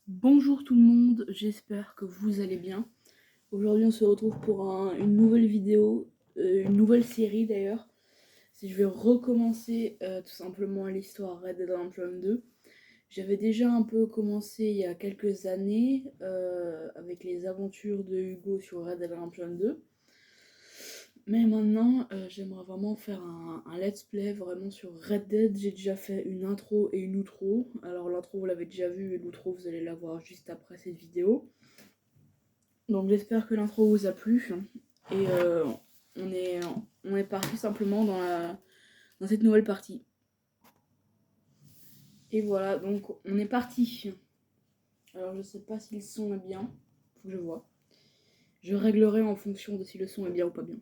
Bonjour tout le monde, j'espère que vous allez bien. Aujourd'hui on se retrouve pour une nouvelle vidéo, une nouvelle série d'ailleurs. Si je vais recommencer tout simplement l'histoire Red Dead Redemption 2. J'avais déjà un peu commencé il y a quelques années avec les aventures de Hugo sur Red Dead Redemption 2. Mais maintenant j'aimerais vraiment faire un let's play vraiment sur Red Dead. J'ai déjà fait une intro et une outro. Alors l'intro vous l'avez déjà vue et l'outro vous allez la voir juste après cette vidéo. Donc j'espère que l'intro vous a plu. Et on est parti simplement dans cette nouvelle partie. Et voilà, donc on est parti. Alors je sais pas si le son est bien. Faut que je vois. Je réglerai en fonction de si le son est bien ou pas bien.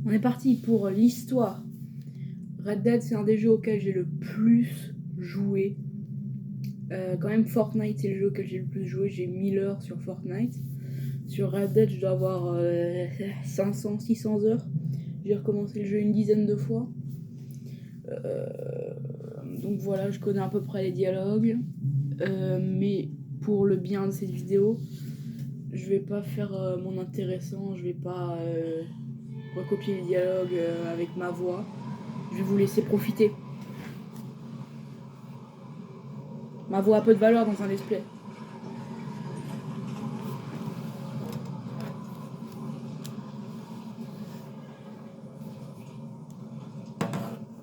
On est parti pour l'histoire. Red Dead, c'est un des jeux auxquels j'ai le plus joué. Quand même, Fortnite, c'est le jeu auquel j'ai le plus joué. J'ai 1000 heures sur Fortnite. Sur Red Dead, je dois avoir 500, 600 heures. J'ai recommencé le jeu une dizaine de fois. Donc voilà, je connais à peu près les dialogues. Mais pour le bien de cette vidéo, je vais pas faire mon intéressant. Je vais pas recopier les dialogues avec ma voix. Je vais vous laisser profiter. Ma voix a peu de valeur dans un let's play.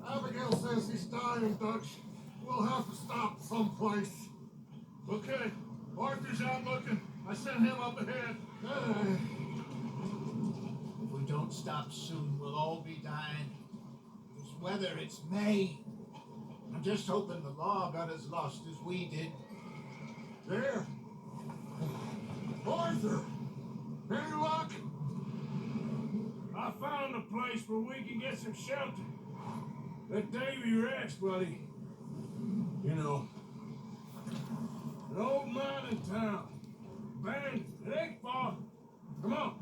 Abigail says he's dying, Dutch. We'll have to stop someplace. Okay, Arthur's out looking. I sent him up ahead. If we don't stop soon, we'll all be dying. This weather, it's May. I'm just hoping the law got as lost as we did. There. Arthur! Any luck? I found a place where we can get some shelter. Let Davy rest, buddy. You know, an old mining town. Abandoned. It ain't far. Come on.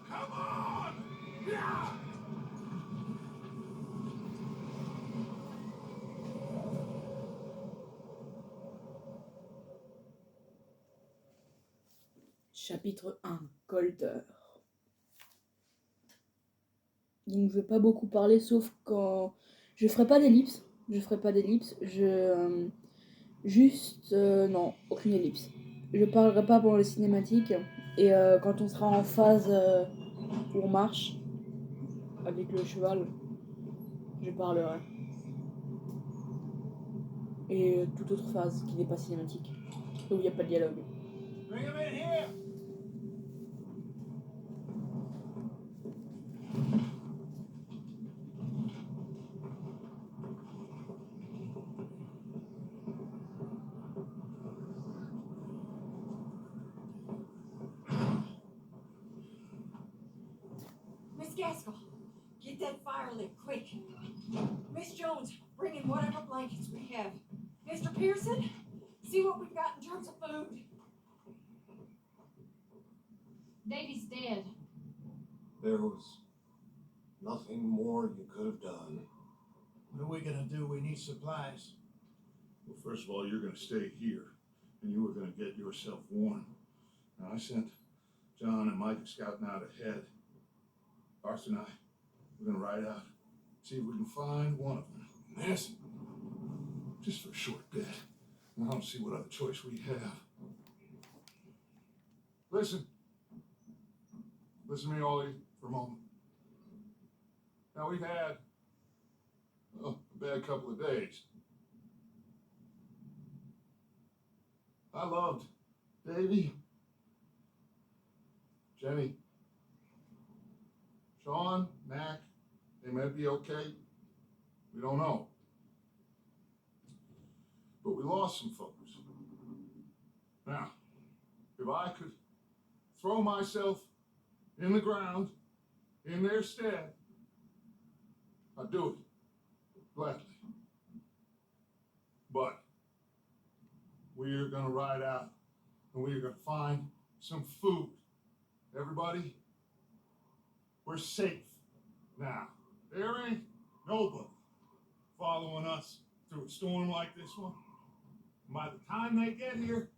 Come on! Yeah! Chapitre 1, Colter. Donc je vais pas beaucoup parler sauf quand... Je ferai pas d'ellipse. Juste... non, aucune ellipse. Je parlerai pas pendant les cinématiques. Et quand on sera en phase où on marche avec le cheval, je parlerai. Et toute autre phase qui n'est pas cinématique. Où il n'y a pas de dialogue. Bring him in here! Miss Gaskell, get that fire lit, quick. Miss Jones, bring in whatever blankets we have. Mr. Pearson, see what we've got in terms of food. Davy's dead. There was nothing more you could have done. What are we gonna do? We need supplies. Well, first of all, you're gonna stay here, and you were gonna get yourself warm. Now, I sent John and Mike scouting out ahead. Arthur and I, we're gonna ride out, see if we can find one of them. Yes? Just for a short bit. I don't see what other choice we have. Listen. Listen to me, Ollie, for a moment. Now, we've had a bad couple of days. I loved Davy, Jenny, Sean, Mac. They may be okay. We don't know. But we lost some folks. Now, if I could throw myself in the ground in their stead, I'd do it gladly. But we are going to ride out and we are going to find some food. Everybody, we're safe now. There ain't nobody following us through a storm like this one. By the time they get here,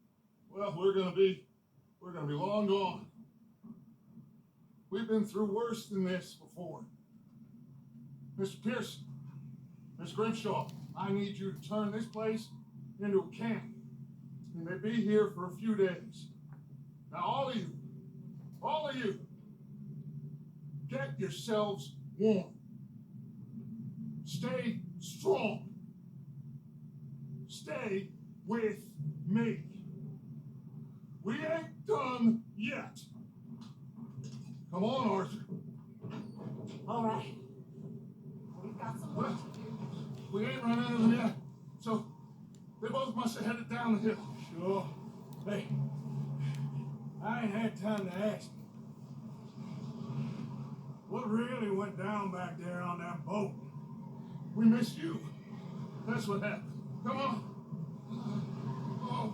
well, we're gonna be long gone. We've been through worse than this before. Mr. Pearson, Miss Grimshaw, I need you to turn this place into a camp. You may be here for a few days. Now, all of you, get yourselves warm. Stay strong. Stay with me. We ain't done yet. Come on, Arthur. All right. We've got some work to do. We ain't run out of them yet, so they both must have headed down the hill. Sure. Hey, I ain't had time to ask you. What really went down back there on that boat? We missed you. That's what happened. Come on. Oh.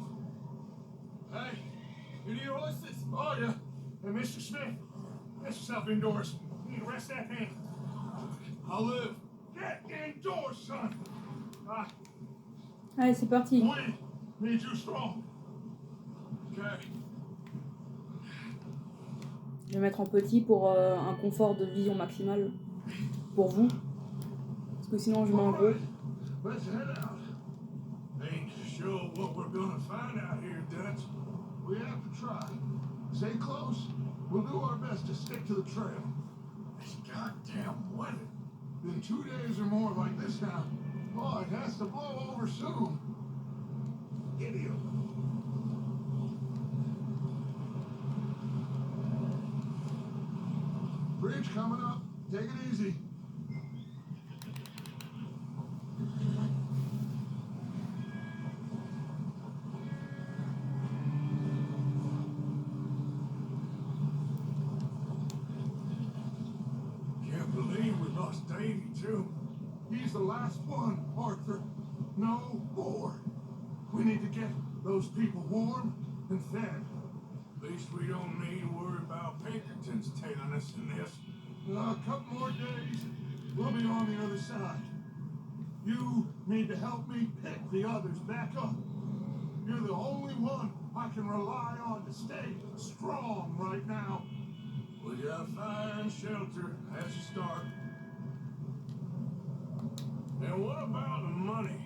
Hey, you need horses? Oh, yeah. Hey, Mr. Smith, get yourself indoors. You need to rest that hand. I'll live. Get indoors, son. Allez, c'est parti. We need you strong. Okay. Je vais mettre en petit pour un confort de vision maximale pour vous. Parce que sinon je mets en gros. Let's head out. Ain't sure what we're gonna find out here, Dutch. We have to try. Stay close. We'll do our best to stick to the trail. This goddamn weather. Been 2 days or more like this now. Oh, it has to blow over soon. Idiot. Bridge coming up. Take it easy. Can't believe we lost Davy, too. He's the last one, Arthur. No more. We need to get those people warm and fed. At least we don't need to worry about Pinkertons tailing us in this. A couple more days, we'll be on the other side. You need to help me pick the others back up. You're the only one I can rely on to stay strong right now. We got fire and shelter as a start. And what about the money?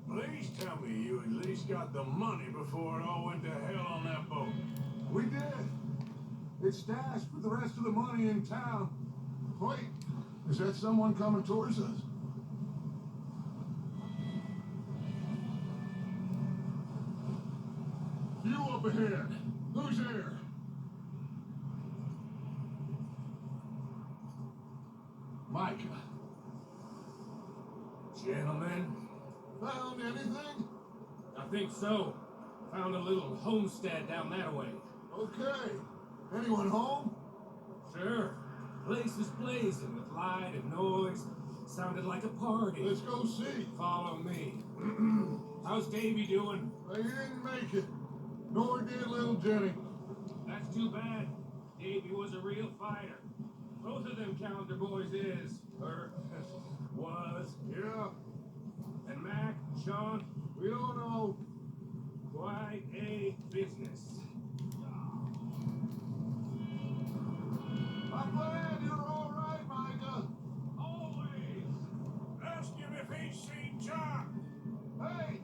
Please tell me you at least got the money before it all went to hell on that boat. We did. It's stashed with the rest of the money in town. Wait, is that someone coming towards us? You up ahead. Who's there? Micah. Gentlemen, Found anything? I think so. Found a little homestead down that way. Okay. Anyone home? Sure. Place was blazing with light and noise. Sounded like a party. Let's go see. Follow me. How's Davy doing? They didn't make it. Nor did little Jenny. That's too bad. Davy was a real fighter. Both of them calendar boys is, or was. Yeah, And Mac, Sean, we don't know. quite a business. I'm glad you're all right, Micah. Always. Ask him if he's seen John. Hey,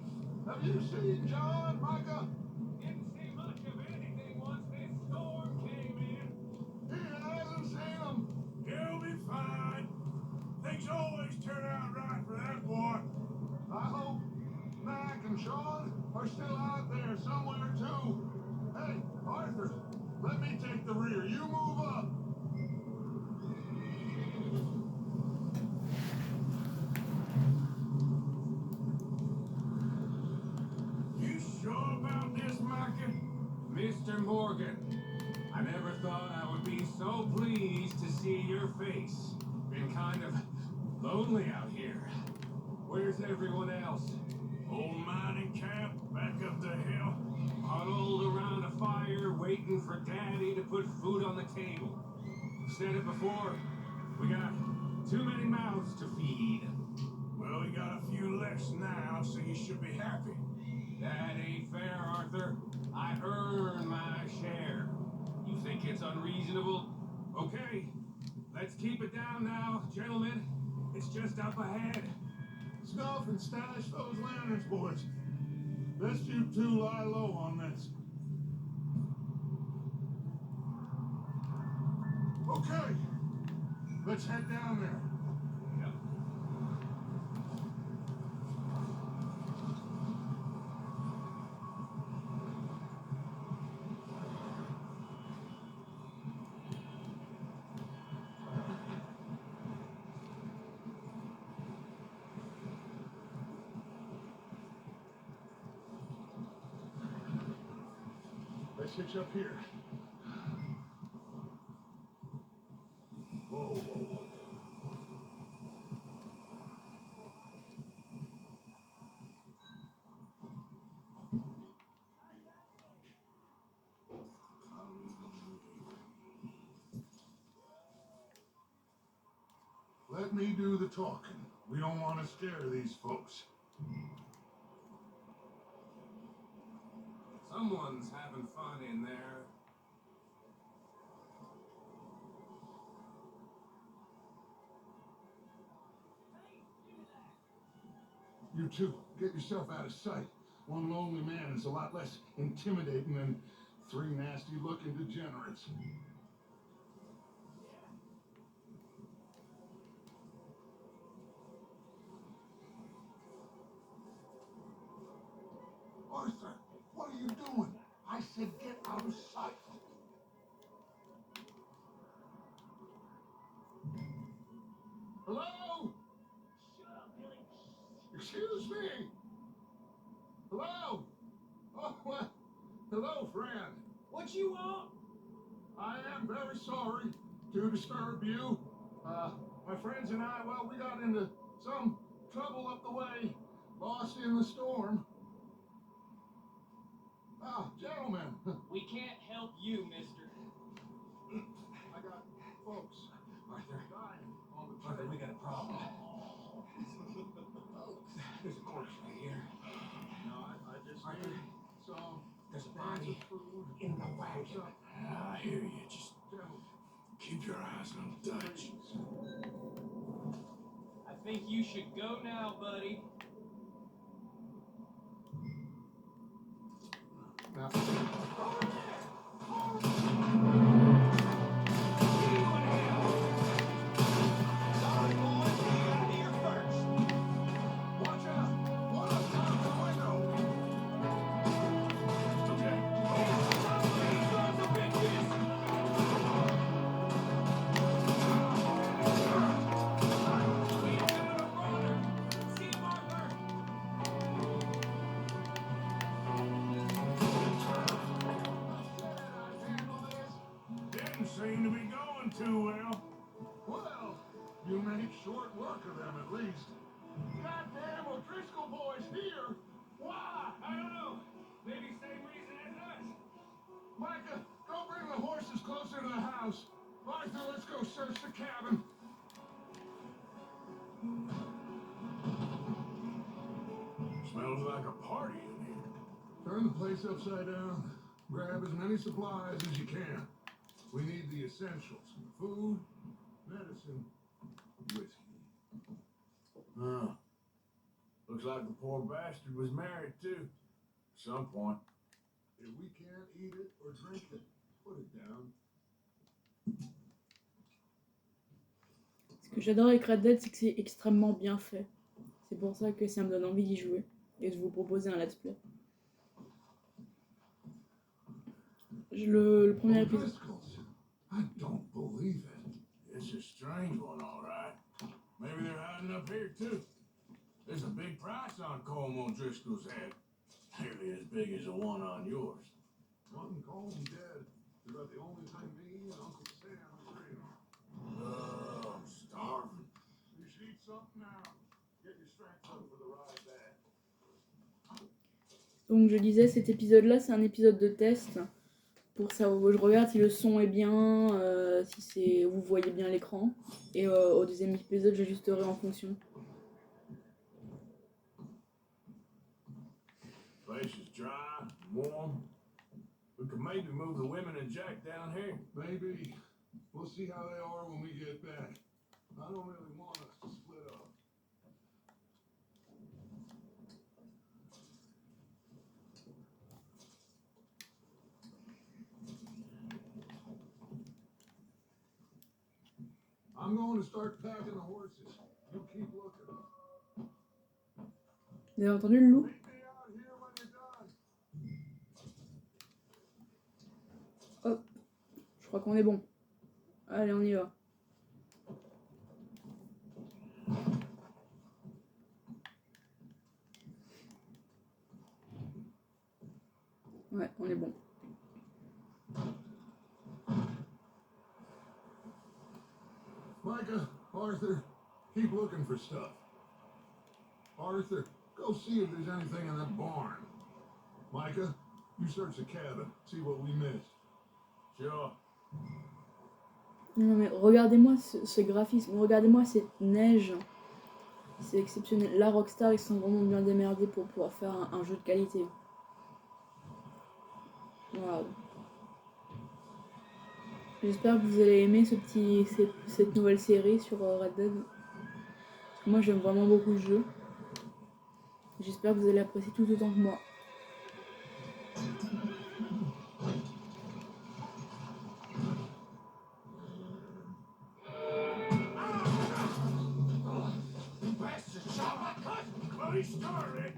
have you seen John, Micah? Didn't see much of anything once this storm came in. He hasn't seen him. He'll be fine. and Sean are still out there somewhere too. Hey, Arthur, let me take the rear. You move up. You sure about this, Micah? Mr. Morgan, I never thought I would be so pleased to see your face. Been kind of lonely out here. Where's everyone else? Old mining camp back up the hill. Huddled around a fire, waiting for Daddy to put food on the table. Said it before, we got too many mouths to feed. Well, we got a few less now, so you should be happy. That ain't fair, Arthur. I earn my share. You think it's unreasonable? Okay, let's keep it down now, gentlemen. It's just up ahead. Snuff and stash those lanterns, boys. Best you two lie low on this. Okay, let's head down there. Let's hitch up here. Whoa, whoa, whoa. Let me do the talking. We don't want to scare these folks. Someone's having fun in there. You two, get yourself out of sight. One lonely man is a lot less intimidating than three nasty-looking degenerates. Arthur, what are you doing? I said get out of sight. Hello? Shut up, Billy. Excuse me. Hello? Oh, what? Hello, friend. What you want? I am very sorry to disturb you. My friends and I, well, we got into some trouble up the way, lost in the storm. Ah, gentlemen, We can't help you, mister. I got folks Arthur, dying on the Arthur, trail. we got a problem. There's a corpse right here. No, I just Arthur, need some there's a bags body of food. in the wagon. What's up, I hear you. Just gentlemen? keep your eyes on Dutch. I think you should go now, buddy. Now, watch out! One up top the window! Didn't seem to be going too well. Well, you make short work of them at least. Goddamn O'Driscoll boys here! Why? I don't know. Maybe same reason as us. Micah, go bring the horses closer to the house. Arthur, let's go search the cabin. Smells like a party in here. Turn the place upside down. Grab as many supplies as you can. We need the essentials. Food, medicine, whiskey. Huh. Looks like the poor bastard was married too. At some point. If we can't eat it or drink it, put it down. Ce que j'adore avec Red Dead, c'est que c'est extrêmement bien fait. C'est pour ça que ça me donne envie d'y jouer. et de vous proposer un let's play. Le premier épisode. Driscolls. I don't believe it. It's a strange one, all right. Maybe they're hiding up here, too. There's a big price on Colm O'Driscoll's head. Nearly as big as the one on yours. One Colm dead. Is about the only thing me and Uncle Sam agree on. Oh, I'm starving. You should eat something now. Get your strength up for the ride back. Donc je disais, cet épisode-là, c'est un épisode de test. Pour ça, je regarde si le son est bien, si vous voyez bien l'écran. Et au deuxième épisode, j'ajusterai en fonction. Place is dry, warm. We could maybe move the women and Jack down here. Maybe. We'll see how they are when we get back. I don't really want us to split up. I'm going to start packing the horses. You keep looking. Vous avez entendu le loup? Meet me out here when you're done. Hop, je crois qu'on est bon. Allez, on y va. Ouais, on est bon. Micah, Arthur, keep looking for stuff. Arthur, go see if there's anything in that barn. Micah, you search the cabin, see what we missed. Sure. Non mais regardez-moi ce graphisme, regardez-moi cette neige. C'est exceptionnel. Là, Rockstar, ils sont vraiment bien démerdés pour pouvoir faire un jeu de qualité. Waouh. J'espère que vous allez aimer cette nouvelle série sur Red Dead. Moi, j'aime vraiment beaucoup le jeu. J'espère que vous allez apprécier tout autant que moi.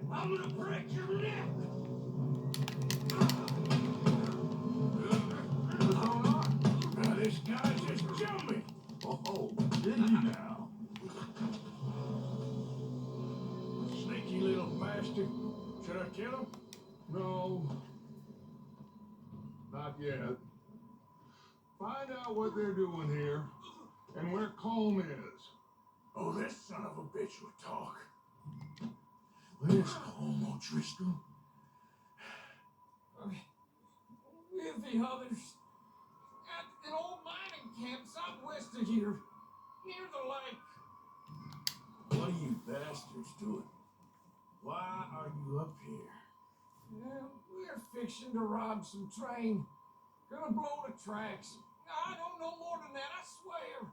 I'm gonna break your neck! What's going on? Now this guy just jumped me! Oh, did he now? Sneaky little bastard. Should I kill him? No. Not yet. Find out what they're doing here and where Colm is. Oh, this son of a bitch would talk. Where's Colm O'Driscoll? With the others. At an old mining camp southwest of here. Near the lake. What are you bastards doing? Why are you up here? We're fixing to rob some train. Gonna blow the tracks. I don't know more than that, I swear.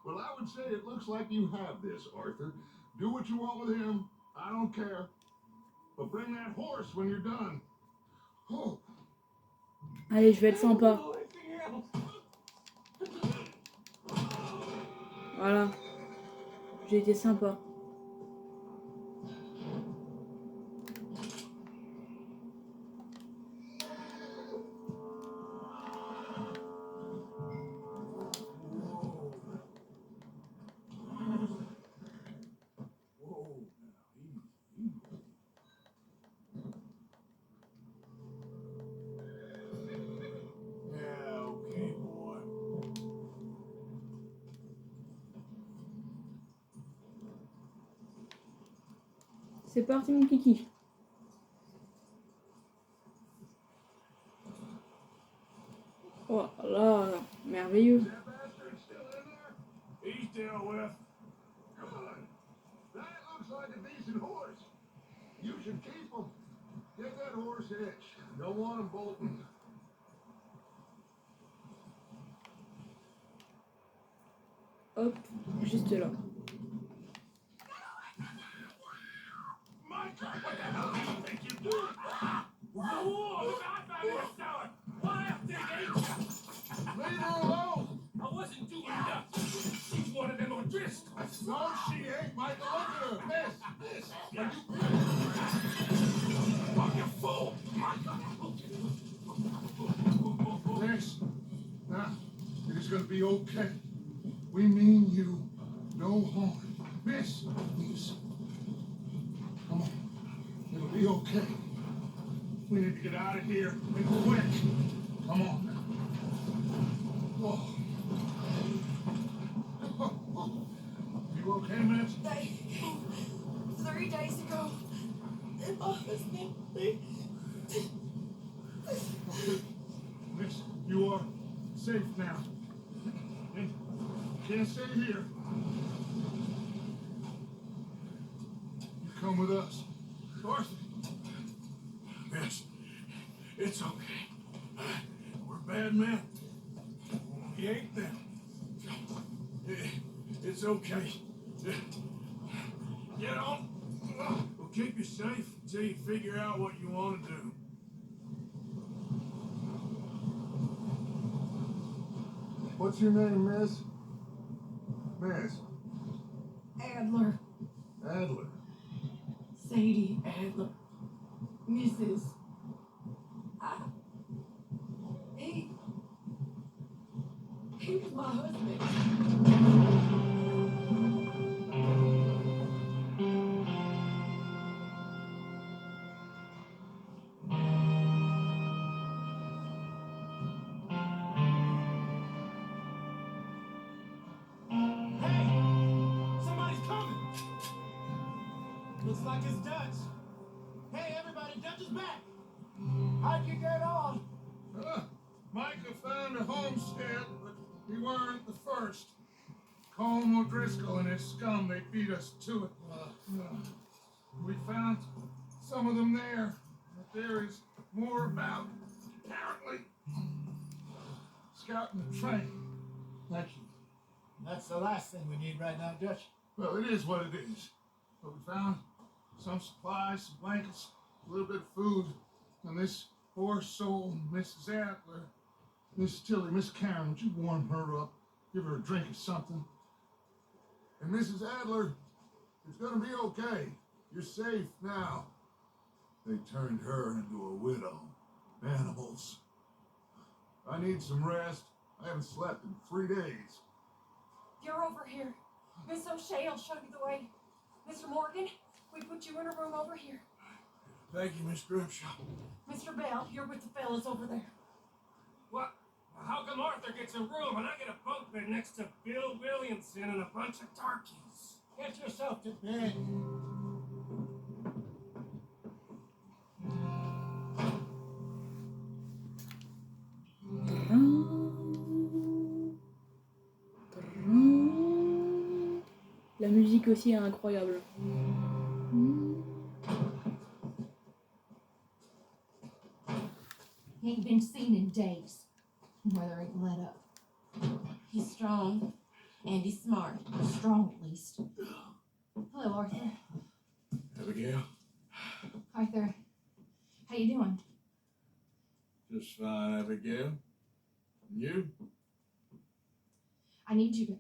Well, I would say it looks like you have this, Arthur. Do what you want with him. I don't care. But bring that horse when you're done. Oh. Allez, je vais être sympa. Voilà. J'ai été sympa. C'est parti mon kiki. Oh là là, merveilleux. Is that bastard still in there? He's dealt with. Good. That looks like a decent horse. You should keep him. Get that horse hitched. Don't want him bolting. Hop, juste là. Mike, what the hell do you think you're doing? Whoa, look, I found this fella. Why up there, Leave her alone. I wasn't doing nothing. He's one of them O'Driscolls. No, she ain't, Michael. Look at her. Miss. Yeah. Fuck, you fool! Miss. Now, it is going to be okay. We mean you no harm. Miss, please. Come on. It'll be okay. We need to get out of here and quick. Come on now. Oh. You okay, miss? They came 3 days ago. They lost me. Miss, you are safe now. And you can't stay here. You come with us. Arthur. Miss, it's okay. We're bad men. We ain't them. It's okay. Get on. We'll keep you safe until you figure out what you want to do. What's your name, miss? Miss. Adler. Adler. Sadie Adler. Mrs. He was my husband. Somebody's coming! Looks like it's Dutch. Hey, everybody, Dutch is back! How'd you get on? Micah found a homestead, but we weren't the first. Colm O'Driscoll and his scum, they beat us to it. We found some of them there, but there is more about, apparently. Scouting the train. Thank you. That's the last thing we need right now, Dutch. Well, it is what it is. But we found some supplies, some blankets, a little bit of food, and this poor soul, Mrs. Adler, Miss Tilly, Miss Karen, would you warm her up? Give her a drink or something. And Mrs. Adler, it's gonna be okay. You're safe now. They turned her into a widow. Animals. I need some rest. I haven't slept in 3 days. You're over here. Miss O'Shea will show you the way. Mr. Morgan, we put you in a room over here. Thank you, Miss Grimshaw. Mr. Bell, you're with the fellas over there. What? How come Arthur gets a room and I get a bunk bed next to Bill Williamson and a bunch of darkies? Get yourself to bed. La musique aussi est incroyable. He ain't been seen in days. Weather ain't let up. He's strong and he's smart. Strong, at least. Hello, Arthur. Abigail? Arthur, how you doing? Just fine, Abigail. And you? I need you to...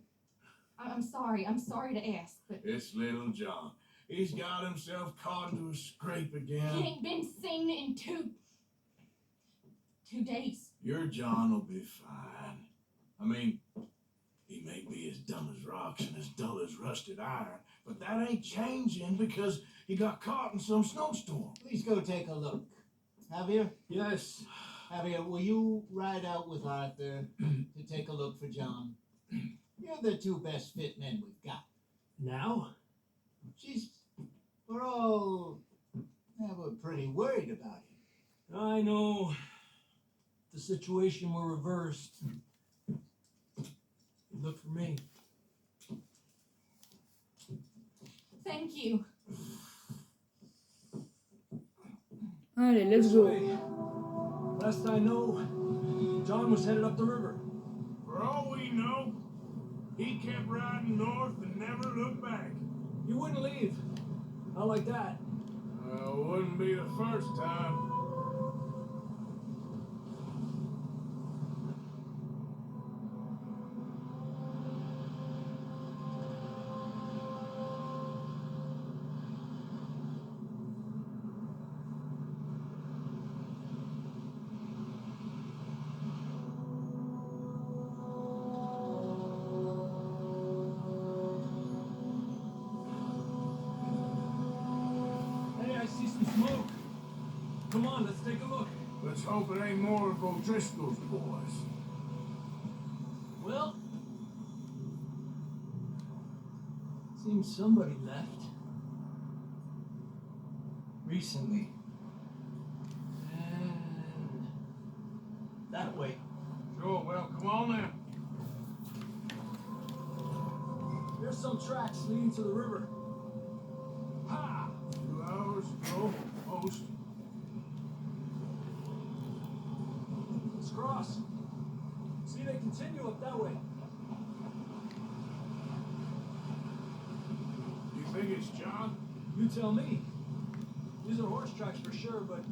I'm sorry to ask, but... It's little John. He's got himself caught into a scrape He again. ain't been seen in two days. Your John will be fine. I mean, he may be as dumb as rocks and as dull as rusted iron, but that ain't changing because he got caught in some snowstorm. Please go take a look. Javier? Yes. Javier, will you ride out with Arthur to take a look for John? You're the two best fit men we've got. Now? We're all we're pretty worried about him. I know. The situation were reversed. Look for me. Thank you. Allez, let's This go. way. Last I know, John was headed up the river. For all we know, he kept riding north and never looked back. He wouldn't leave. Not like that. Wouldn't be the first time. hope it ain't more of O'Driscoll's boys. Well, seems somebody left. Recently. And that way. Sure, well, come on now. There's some tracks leading to the river. Ha! 2 hours ago, almost. Let's cross. See, they continue up that way. You think it's John? You tell me. These are horse tracks for sure, but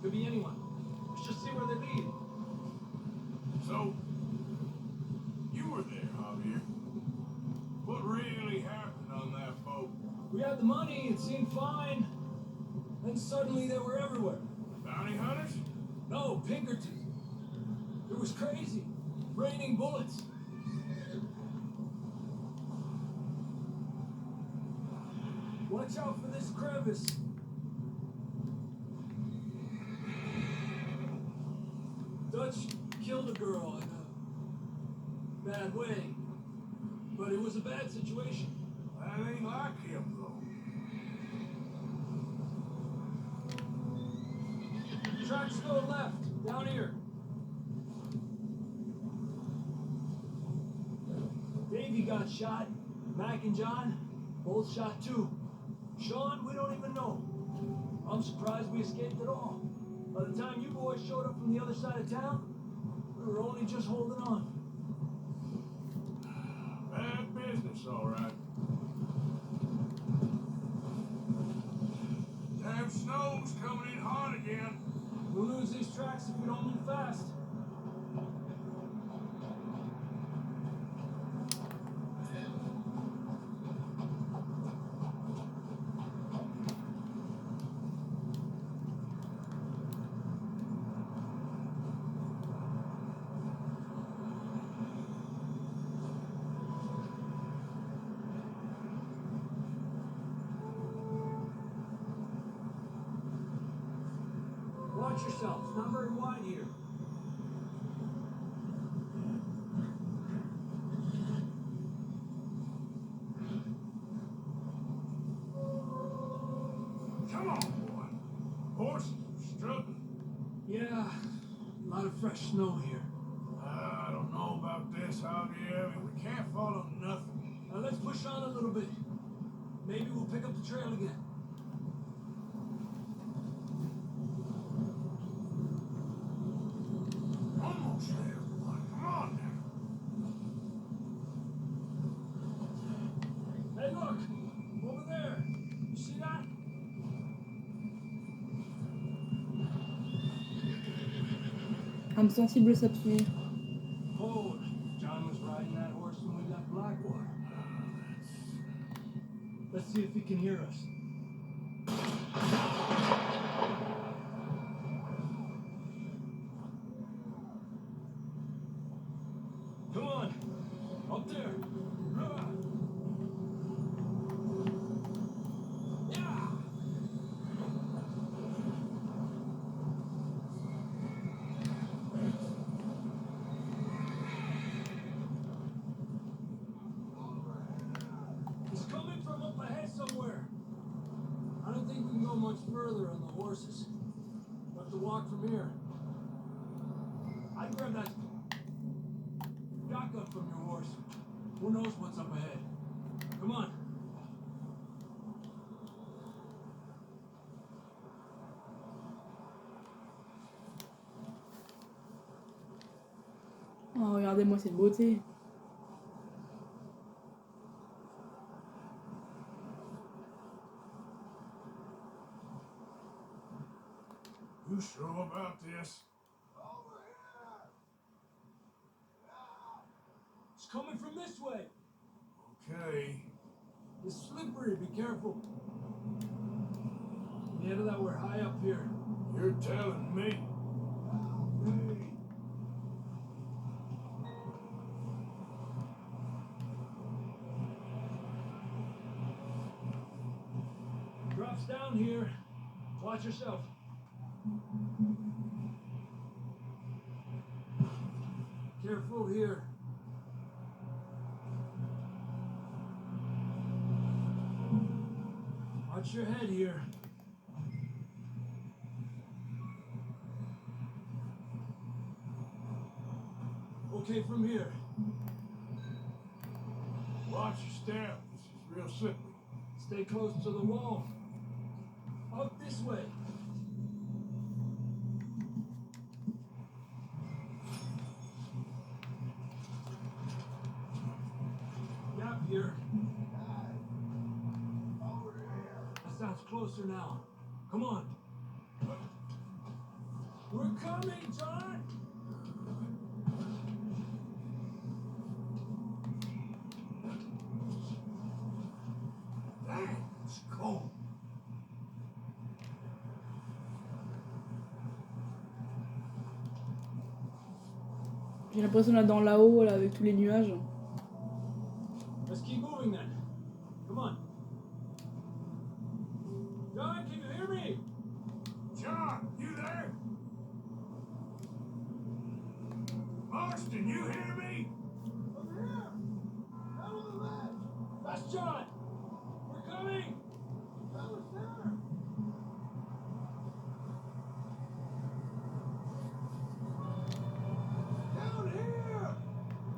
could be anyone. Let's just see where they lead. So, you were there, Javier. What really happened on that boat? We had the money, it seemed fine. Then suddenly they were everywhere. Bounty hunters? No, Pinkertons. It was crazy. Raining bullets. Watch out for this crevice. Dutch killed a girl in a bad way. But it was a bad situation. That ain't like him, though. Tracks go left, down here. Davey got shot. Mac and John, both shot too. Sean, we don't even know. I'm surprised we escaped at all. By the time you boys showed up from the other side of town, we were only just holding on. Bad business, all right. Damn snow's coming in hard again. We'll lose these tracks if we don't move fast. Watch yourself. It's not very wide here. Come on, boy. Horses are struggling. Yeah, a lot of fresh snow here. I don't know about this, Javier. I mean, we can't follow nothing. Now let's push on a little bit. Maybe we'll pick up the trail again. Almost there, boy. Come on now. Hey, look! Over there! You see that? Âme sensible s'abstenir. Oh, John was riding that horse when we left Blackwater. Let's see if he can hear us. Come on! Up there! Yeah! He's coming from up ahead somewhere. I don't think we can go much further on the horses. We'll have to walk from here. I'd grab that shotgun from your horse. Who knows what's up ahead? Come on. Oh, regardez-moi cette beauté. You sure about this? It's coming from this way. Okay. It's slippery. Be careful. Yeah, that we're high up here. You're telling me. Drops down here. Watch yourself. Careful here. Watch your head here. Okay, from here. Watch your step. This is real slippery. Stay close to the wall. Out this way. Gap here. That sounds closer now. Come on. We're coming, John! Dang, it's cold. J'ai l'impression là dans là-haut, là, avec tous les nuages. Let's keep moving then. Come on. John, can you hear me? John, you there? Marston, you hear me? Over here. Down on the ledge. That's John. We're coming. That was there. Down here.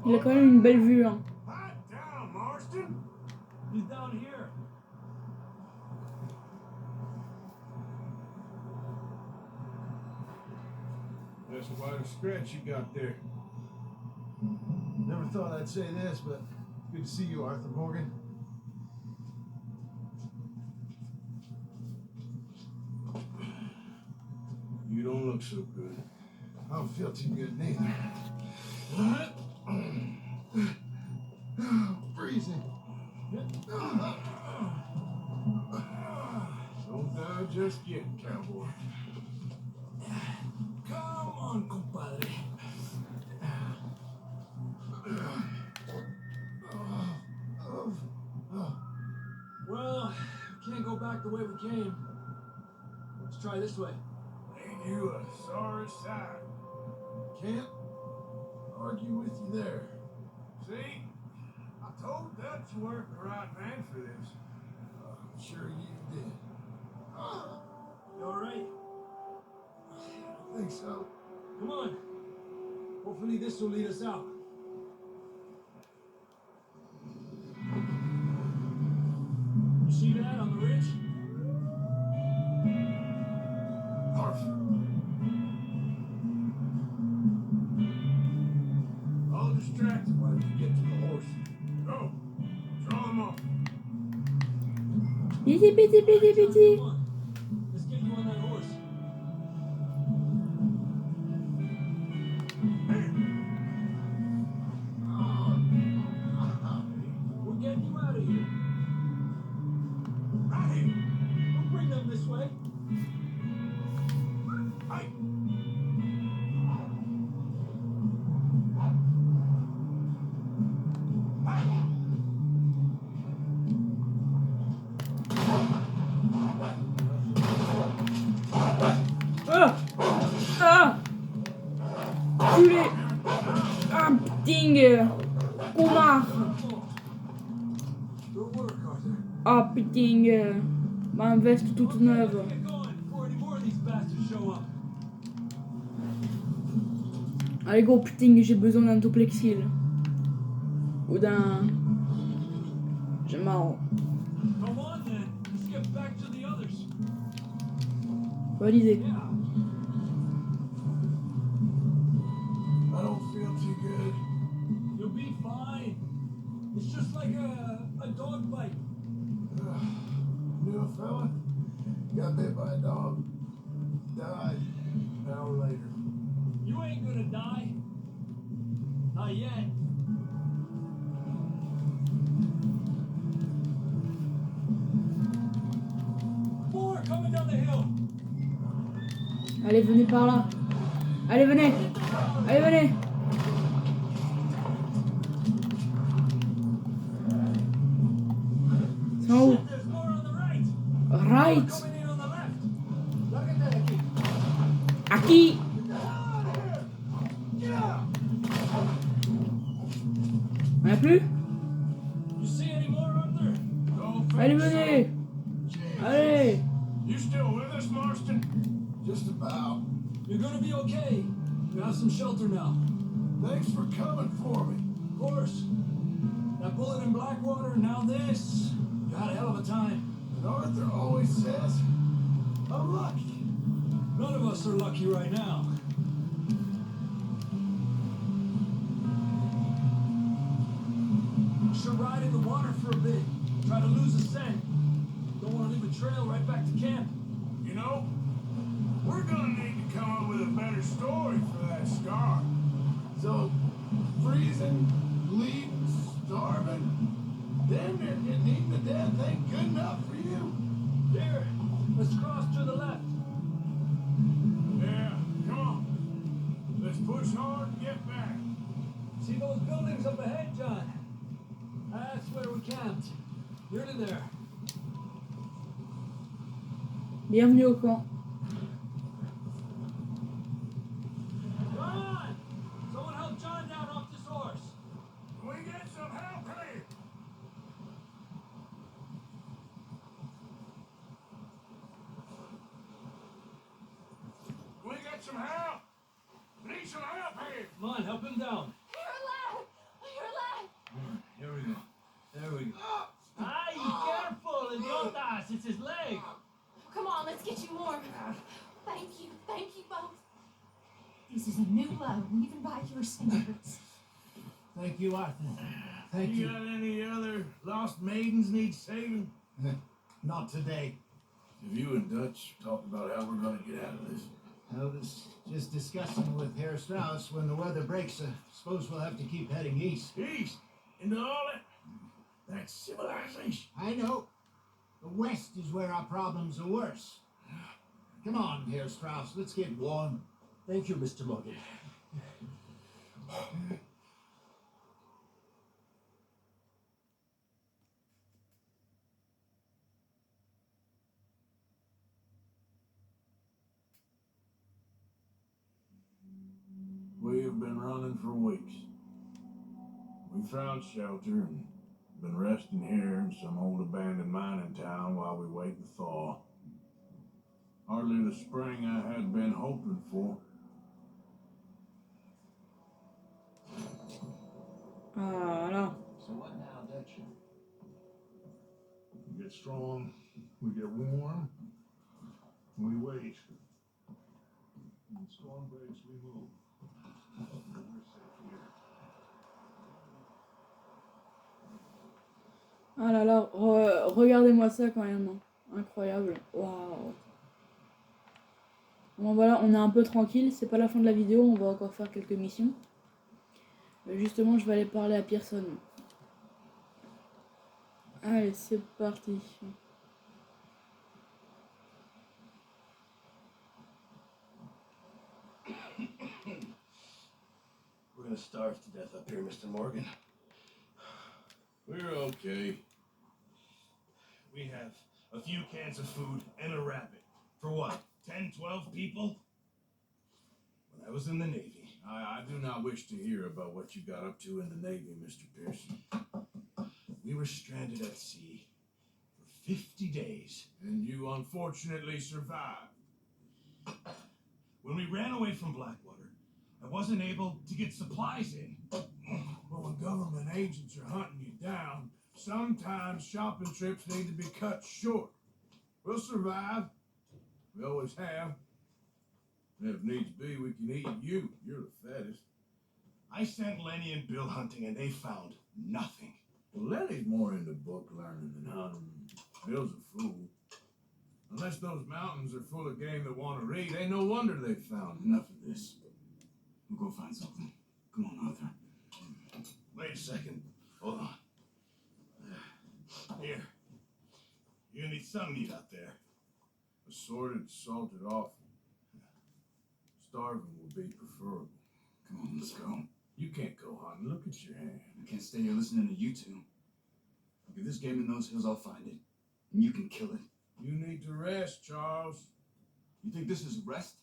Il a quand même une belle vue, hein. Pipe down, Marston. He's down here. That's quite a stretch you got there. Never thought I'd say this, but good to see you, Arthur Morgan. You don't look so good. I don't feel too good neither. Freezing. Don't die just yet, cowboy. Come on, compadre. Well, we can't go back the way we came. Let's try this way. Ain't you a sorry sight? Can't argue with you there. See? I told Dutch you weren't the right man for this. I'm sure you did. You alright? I think so. Come on. Hopefully this will lead us out. You see that on the ridge? Arthur. I'll distract him while you get to the horse. Go. Draw him off. Piti, piti, piti, piti. Come on. Let's get you on that horse. We're getting you out of here. Right here. Don't bring them this way. Hey. Ah! Ah! Culé! Ah, putain! Connard! Good work, Arthur. Ah, putain! Ma veste toute neuve. Get going before any more of these bastards show up. Allez, go, putain, j'ai besoin d'un toplexil. Ou d'un. J'ai marre. Come on then. Let's get back to the others. Bonne idée. Yeah. I don't feel too good. You'll be fine. It's just like a dog bite. Knew a fella, got bit by a dog, died an hour later. You ain't gonna die. Not yet. More coming down the hill. Allez, venez par là. Allez, venez. Allez, venez. C'est en haut. Shit, there's more on the right. Right. Coming in on the left. Look at that. Aquí. Get out of here. Get out. On a plus? You see any more, Arthur? Don't Allez, think so. venez! Allez! You still with us, Marston? Just about. You're gonna be okay. You have some shelter now. Thanks for coming for me. Of course. That bullet in Blackwater, now this. You had a hell of a time. And Arthur always says, I'm lucky. None of us are lucky right now. Should ride in the water for a bit. Try to lose a scent. Don't want to leave a trail right back to camp. You know, we're gonna need to come up with a better story for that scar. So, freezing, bleeding, starving, damn near getting eaten to death ain't good enough for you. Here, let's cross to the left. Yeah, come on. Let's push hard and get back. See those buildings up ahead, John? That's where we camped. Nearly there. Bienvenue au camp. John! Someone help John down off this horse. Can we get some help here? Can we get some help? We need some help here. Come on, help him down. You're alive! You're alive! Here we go. There we go. Ay, careful, idiotas! It's his leg. Come on, let's get you warm. Thank you both. This is a new low, even by your standards. Thank you, Arthur. Thank You you. got any other lost maidens need saving? Not today. Have you and Dutch talked about how we're gonna get out of this? I was just discussing with Herr Strauss when the weather breaks. Suppose we'll have to keep heading east. East? Into all that? That's civilization. I know. The west is where our problems are worse. Come on, Herr Strauss. Let's get warm. Thank you, Mr. Morgan. We have been running for weeks. We found shelter and been resting here in some old abandoned mining town while we wait the thaw. Hardly the spring I had been hoping for. Voilà. So what now, Dutch? We get strong, we get warm, we wait. When storm breaks, we move. We're safe here. Ah là là, regardez-moi ça quand même. Hein. Incroyable. Waouh. Bon voilà, on est un peu tranquille, c'est pas la fin de la vidéo, on va encore faire quelques missions. Mais justement, je vais aller parler à Pearson. Allez, c'est parti. We're gonna starve to death up here, Mr. Morgan. We're okay. We have a few cans of food and a rabbit. For what, 10, 12 people? When I was in the Navy. I do not wish to hear about what you got up to in the Navy, Mr. Pearson. We were stranded at sea for 50 days. And you unfortunately survived. When we ran away from Blackwater, I wasn't able to get supplies in. But when government agents are hunting you down, sometimes shopping trips need to be cut short. We'll survive. We always have. And if needs be, we can eat you. You're the fattest. I sent Lenny and Bill hunting and they found nothing. Well, Lenny's more into book learning than hunting. Bill's a fool. Unless those mountains are full of game that want to read, ain't no wonder they found Enough of this. We'll go find something. Come on, Arthur. Wait a second. Hold on. Here. You're gonna need some meat out there. assorted, salted offal. Starving would be preferable. Come on, let's go. You can't go hunting. Look at your hand. I can't stay here listening to you two. If this game in those hills, I'll find it. And you can kill it. You need to rest, Charles. You think this is rest?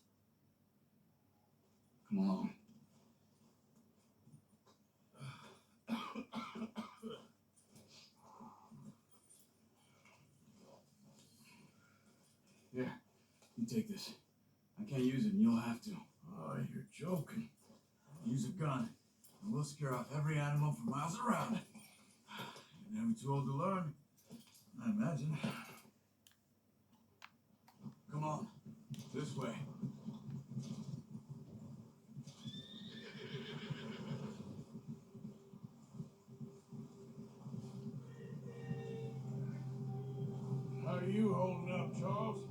Come along. You take this. I can't use it, and you'll have to. Oh, you're joking. Use a gun, and we'll scare off every animal for miles around. You're never too old to learn, I imagine. Come on, this way. How are you holding up, Charles?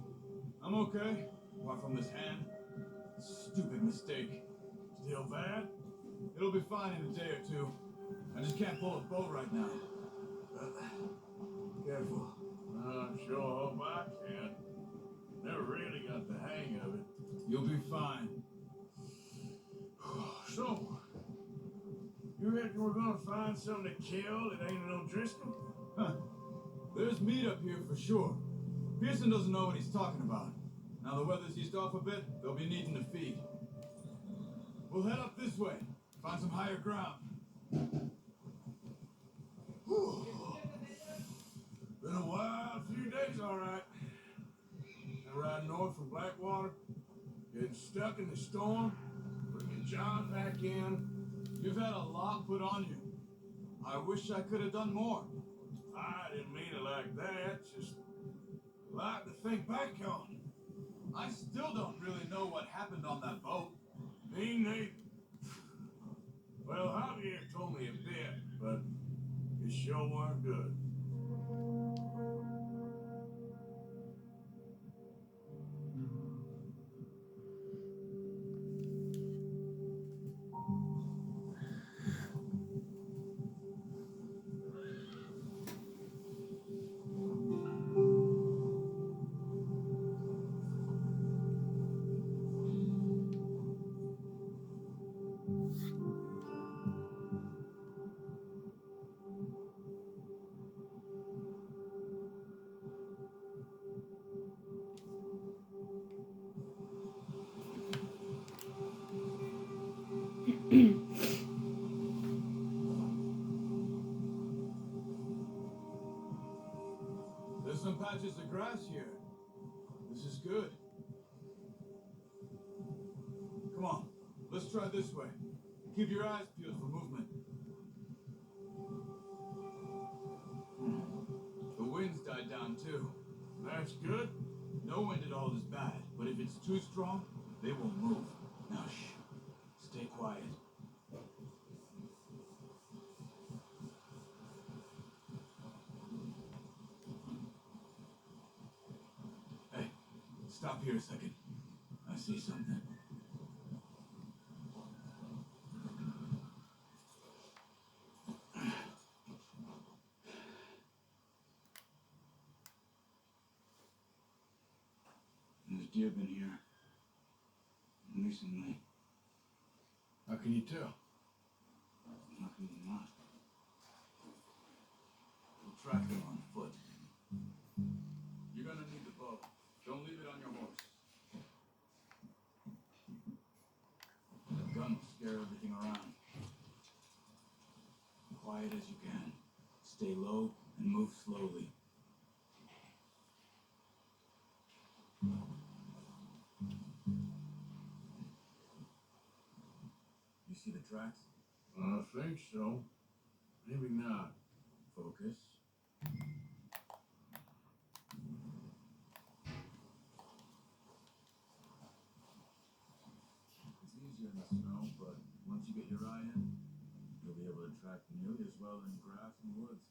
I'm okay, apart from this hand. Stupid mistake. Still bad? It'll be fine in a day or two. I just can't pull a boat right now. Careful. I sure hope I can. Never really got the hang of it. You'll be fine. So, you reckon we're gonna find something to kill that ain't no Driscoll? Huh. There's meat up here for sure. Pearson doesn't know what he's talking about. Now the weather's eased off a bit, they'll be needing to feed. We'll head up this way, find some higher ground. Been a wild few days, all right. I ride north from Blackwater, getting stuck in the storm, bringing John back in. You've had a lot put on you. I wish I could have done more. I didn't mean it like that, just a lot to think back on. I still don't really know what happened on that boat. Me neither. Well, Javier told me a bit, but it sure weren't good. There's some patches of grass here. This is good. Come on, let's try this way. Keep your eyes peeled for movement. The wind's died down too. That's good. No wind at all is bad, but if it's too strong, they won't move. Now shh. Stay quiet. Hey, stop here a second. I see something. There's deer been here. Recently. How can you tell? How can you not? We'll track them on foot. You're gonna need the bow. Don't leave it on your horse. The gun will scare everything around. Quiet as you can. Stay low and move slowly. You see the tracks? I think so. Maybe not. Focus. It's easier in the snow, but once you get your eye in, you'll be able to track nearly as well in grass and woods.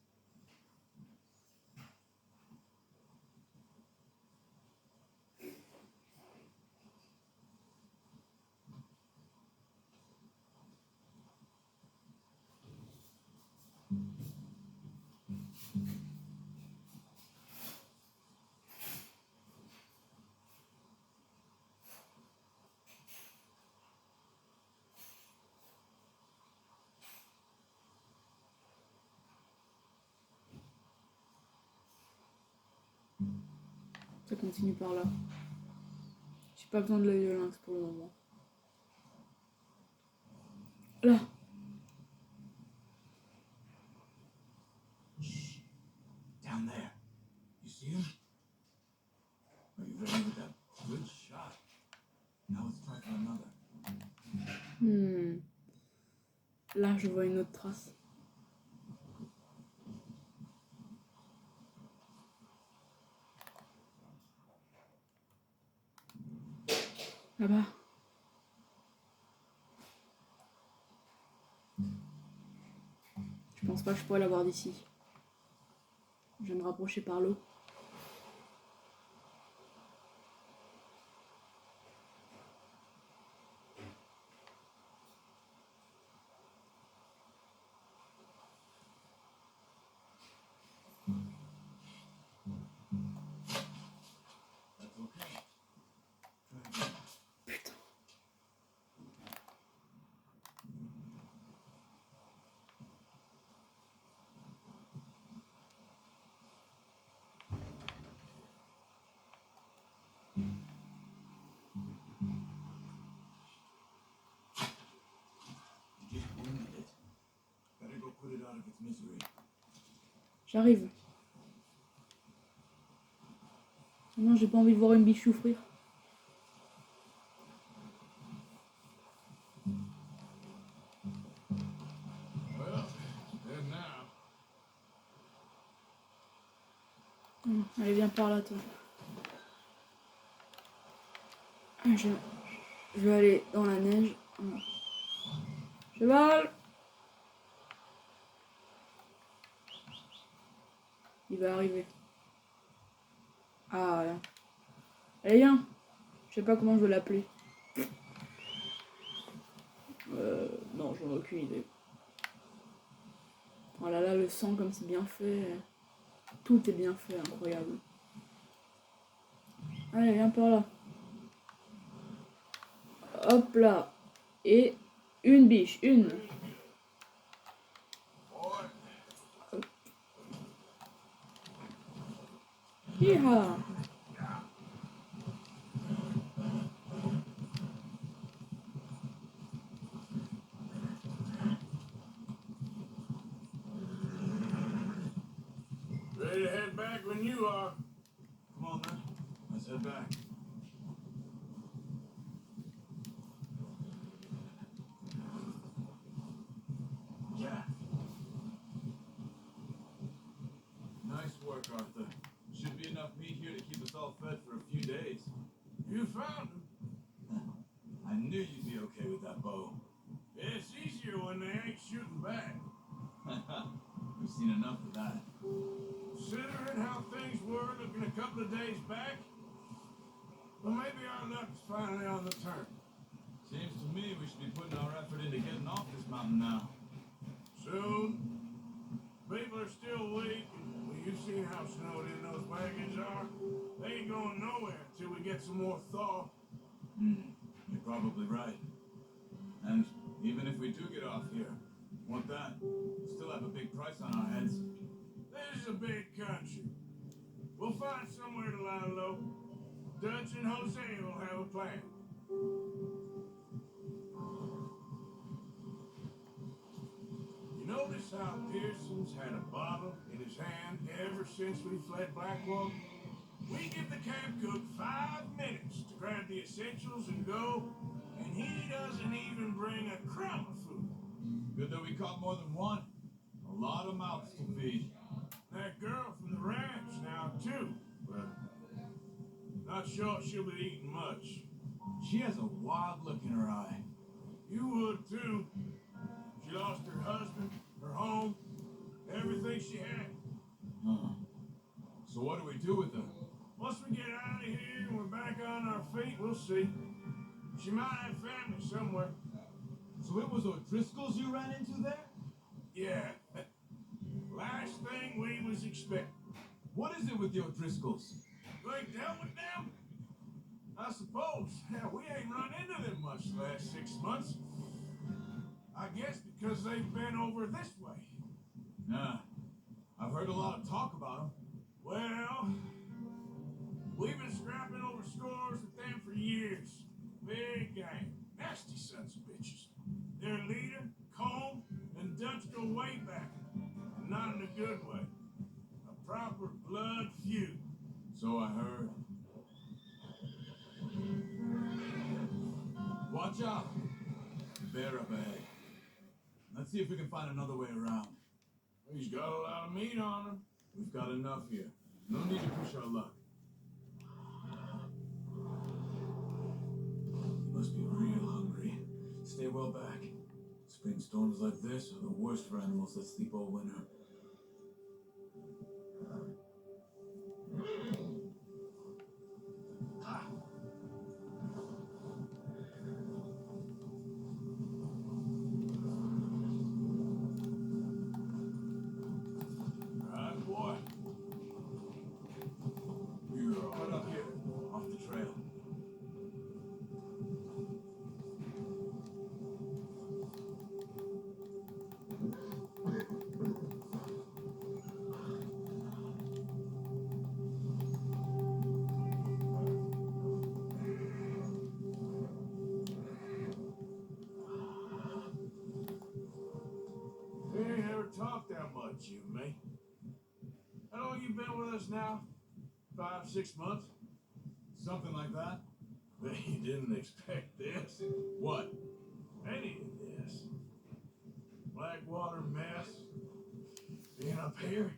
Ça continue par là. J'ai pas besoin de l'œil de lynx pour le moment. Là. Down there. You see him? Are you ready with that good Ah, je vois une autre trace. Là-bas. Je pense pas que je pourrais l'avoir d'ici. Je vais me rapprocher par l'eau. Putain. Better go put it out of its misery. J'arrive. Non, j'ai pas envie de voir une biche souffrir. Well, dead now. Allez, viens par là, toi. Je vais aller dans la neige. Cheval! Il va arriver. Ah, là. Allez, viens! Je sais pas comment je vais l'appeler. Non, j'en ai aucune idée. Oh là là, le sang, comme c'est bien fait. Tout est bien fait, incroyable. Allez, viens par là. Hop là. Et une biche, une. Hi-ha. Ready to head back when you are. Come on then. Let's head back. Yeah. Nice work, Arthur. Should be enough meat here to keep us all fed for a few days. You found him. I knew you'd be okay with that bow. It's easier when they ain't shooting back. We've seen enough of that. Considering how things were looking a couple of days back, well, maybe our luck's finally on the turn. Seems to me we should be putting our effort into getting off this mountain now. Soon, people are still weak, and well, you've seen how snowed in those wagons are. They ain't going nowhere till we get some more thaw. You're probably right. And even if we do get off here, want that, we'll still have a big price on our heads. This is a big country. We'll find somewhere to lie low. Dutch and Jose will have a plan. You notice how Pearson's had a bottle in his hand ever since we fled Blackwall? We give the camp cook 5 minutes to grab the essentials and go, and he doesn't even bring a crumb of food. Good that we caught more than one. A lot of mouths to feed. That girl from the ranch now, too. Well, not sure she'll be eating much. She has a wild look in her eye. You would, too. She lost her husband, her home, everything she had. So what do we do with her? Once we get out of here and we're back on our feet, we'll see. She might have family somewhere. So it was O'Driscoll's you ran into there? Yeah. Last thing we was expecting. What is it with the O'Driscolls? You ain't dealt with them? I suppose. Yeah, we ain't run into them much the last 6 months. I guess because they've been over this way. Yeah. I've heard a lot of talk about them. Well, we've been scrapping over scores with them for years. Big gang. Nasty sons of bitches. Their leader, Combe, and Dutch go way back. And not in a good way. A proper blood feud. So I heard. Watch out. Bear up ahead. Let's see if we can find another way around. He's got a lot of meat on him. We've got enough here. No need to push our luck. You must be real hungry. Stay well back. Spring storms like this are the worst for animals that sleep all winter. Right, boy. You're right up here, off the trail. We ain't never talked that much, you and me. How long you been with us now? 5, 6 months? Something like that? Bet you didn't expect this. What? Any of this. Blackwater mess. Being up here.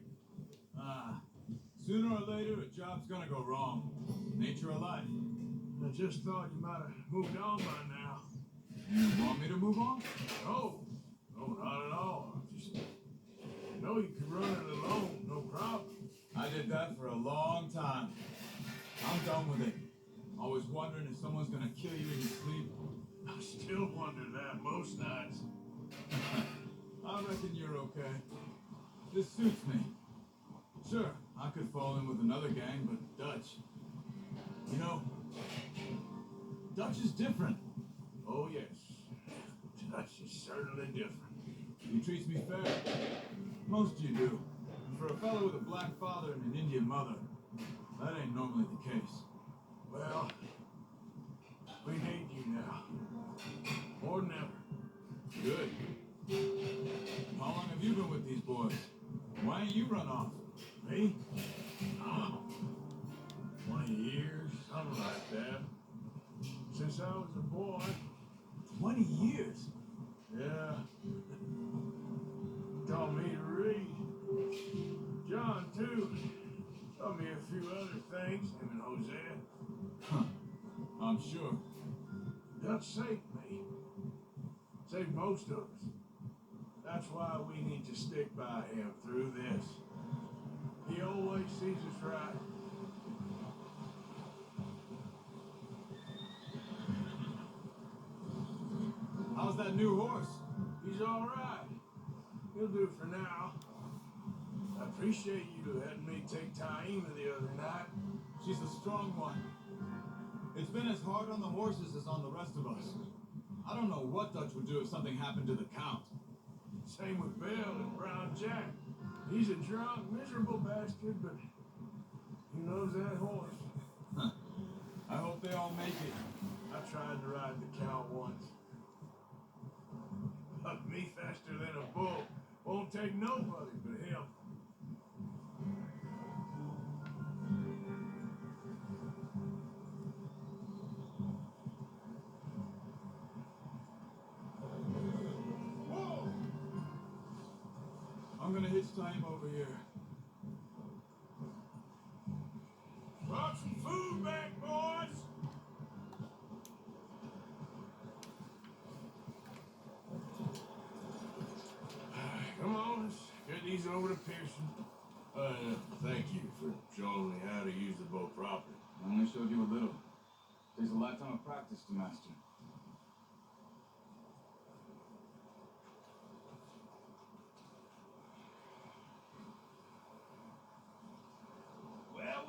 Sooner or later, a job's gonna go wrong. Nature of life. I just thought you might have moved on by now. You want me to move on? No, not at all. I know you can run it alone, no problem. I did that for a long time. I'm done with it. Always wondering if someone's gonna kill you in your sleep. I still wonder that most nights. I reckon you're okay. This suits me. Sure, I could fall in with another gang, but Dutch. You know, Dutch is different. Oh, yes. Dutch is certainly different. He treats me fair. Most you do. And for a fellow with a black father and an Indian mother, that ain't normally the case. Well, we need you now. More than ever. Good. How long have you been with these boys? Why ain't you run off? Me? Oh, 20 years, something like that. Since I was a boy. 20 years? Yeah. Taught me to read. John, too. Taught me a few other things, him and Hosea. Huh. I'm sure. Dutch saved me. Saved most of us. That's why we need to stick by him through this. He always sees us right. How's that new horse? He's all right. He'll do for now. I appreciate you letting me take Taima the other night. She's a strong one. It's been as hard on the horses as on the rest of us. I don't know what Dutch would do if something happened to the Count. Same with Bill and Brown Jack. He's a drunk, miserable bastard, but he loves that horse. Huh. I hope they all make it. I tried to ride the Count once. Bucked me faster than a bull. Won't take nobody but him. Whoa! I'm gonna hitch time over here. Brought some food back, boys. Come on, let's get these over to Pearson. Thank you for showing me how to use the bow properly. I only showed you a little. Takes a lifetime of practice to master. Well.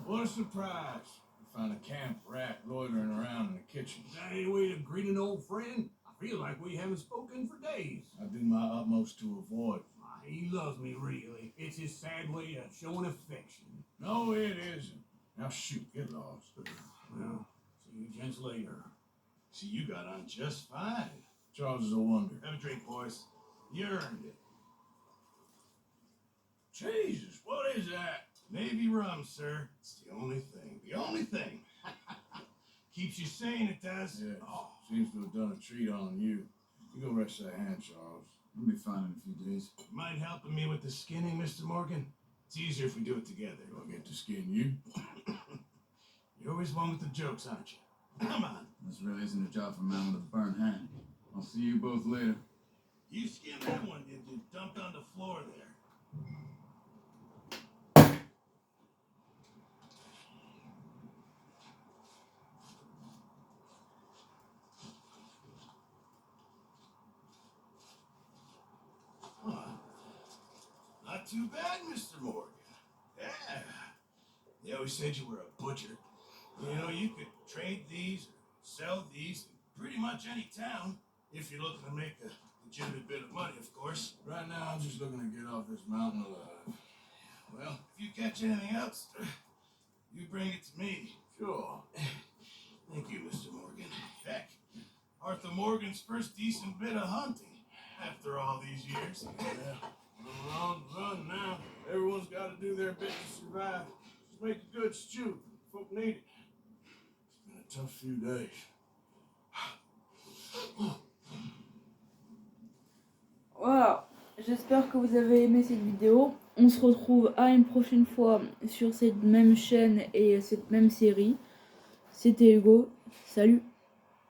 What a surprise. We found a camp rat loitering around in the kitchen. Is that any way to greet an old friend? I feel like we haven't spoken for days. I do my utmost to avoid. He loves me, really. It's his sad way of showing affection. No, it isn't. Now shoot, get lost. Well, see you gents later. See, you got on just fine. Charles is a wonder. Have a drink, boys. You earned it. Jesus, what is that? Navy rum, sir. It's the only thing. The only thing. Keeps you sane, it does. Yeah, seems to have done a treat on you. You go rest that hand, Charles. I'll be fine in a few days. Mind helping me with the skinning, Mr. Morgan? It's easier if we do it together. Do I get to skin you? You're always one with the jokes, aren't you? Come on. This really isn't a job for a man with a burnt hand. I'll see you both later. You skinned that one, did you? Dumped on the floor there. Not too bad, Mr. Morgan. Yeah. They always said you were a butcher. You know, you could trade these, sell these in pretty much any town, if you're looking to make a legitimate bit of money, of course. Right now, I'm just looking to get off this mountain alive. Well, if you catch anything else, you bring it to me. Sure. Thank you, Mr. Morgan. Heck, Arthur Morgan's first decent bit of hunting after all these years. Yeah. I'm on the run now. Everyone's got to do their bit to survive. Just make a good stew. Folk need it. It's been a tough few days. Voilà, j'espère que vous avez aimé cette vidéo. On se retrouve à une prochaine fois sur cette même chaîne et cette même série. C'était Hugo, salut!